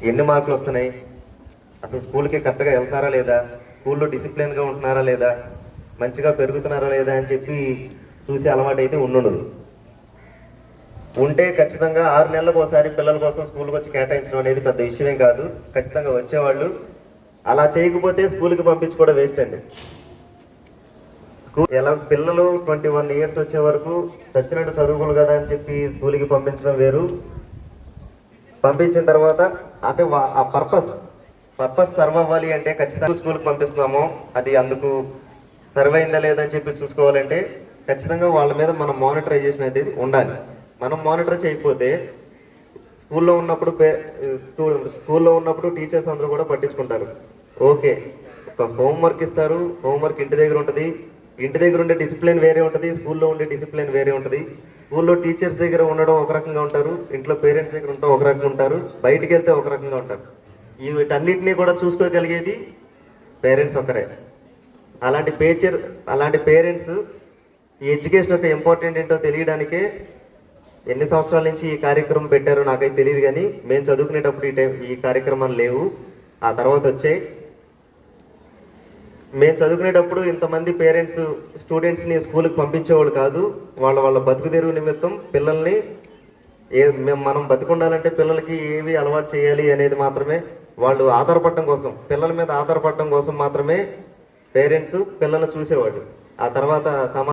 ఎన్ని మార్కులు వస్తున్నాయి, అసలు స్కూల్కి కరెక్ట్గా వెళ్తున్నారా లేదా, స్కూల్లో డిసిప్లిన్గా ఉంటున్నారా లేదా, మంచిగా పెరుగుతున్నారా లేదా అని చెప్పి చూసే అలవాటు అయితే ఉండదు. ఉంటే ఖచ్చితంగా 6 నెలలకు ఒకసారి పిల్లల కోసం స్కూల్కి వచ్చి కేటాయించడం అనేది పెద్ద విషయమే కాదు. ఖచ్చితంగా వచ్చేవాళ్ళు. అలా చేయకపోతే స్కూల్కి పంపించుకోవడం వేస్ట్ అండి. స్కూల్ ఎలా పిల్లలు 21 ఇయర్స్ వచ్చే వరకు చచ్చినట్టు చదువుకోలు కదా అని చెప్పి స్కూల్కి పంపించడం వేరు. పంపించిన తర్వాత అంటే ఆ పర్పస్ సర్వ్ అవ్వాలి అంటే ఖచ్చితంగా స్కూల్కి పంపిస్తున్నాము, అది అందుకు సర్వ్ అయిందా లేదని చెప్పి చూసుకోవాలంటే ఖచ్చితంగా వాళ్ళ మీద మనం మానిటరైజేషన్ అనేది ఉండాలి. మనం మానిటర్ చేయకపోతే స్కూల్లో ఉన్నప్పుడు టీచర్స్ అందరూ కూడా పట్టించుకుంటారు. ఓకే, ఒక హోంవర్క్ ఇస్తారు, హోంవర్క్ ఇంటి దగ్గర ఉంటుంది, ఇంటి దగ్గర ఉండే డిసిప్లిన్ వేరే ఉంటుంది, స్కూల్లో ఉండే డిసిప్లిన్ వేరే ఉంటుంది. స్కూల్లో టీచర్స్ దగ్గర ఉండడం ఒక రకంగా ఉంటారు, ఇంట్లో పేరెంట్స్ దగ్గర ఉండడం ఒక రకంగా ఉంటారు, బయటికి వెళ్తే ఒక రకంగా ఉంటారు. వీటన్నిటినీ కూడా చూసుకోగలిగేది పేరెంట్స్ ఒకరే. అలాంటి పేరెంట్స్ ఈ ఎడ్యుకేషన్ యొక్క ఇంపార్టెంట్ ఏంటో తెలియడానికే ఎన్ని సంవత్సరాల నుంచి ఈ కార్యక్రమం పెట్టారో నాకైతే తెలియదు, కానీ మేము చదువుకునేటప్పుడు ఈ కార్యక్రమాలు లేవు, ఆ తర్వాత వచ్చాయి. మేము చదువుకునేటప్పుడు ఇంతమంది పేరెంట్స్ స్టూడెంట్స్ని స్కూల్కి పంపించేవాళ్ళు కాదు. వాళ్ళ బతుకు తెరువు నిమిత్తం పిల్లల్ని మనం బతికుండాలంటే పిల్లలకి ఏవి అలవాటు చేయాలి అనేది మాత్రమే, వాళ్ళు ఆధారపడటం కోసం, పిల్లల మీద ఆధారపడటం కోసం మాత్రమే పేరెంట్స్ పిల్లల్ని చూసేవాళ్ళు. ఆ తర్వాత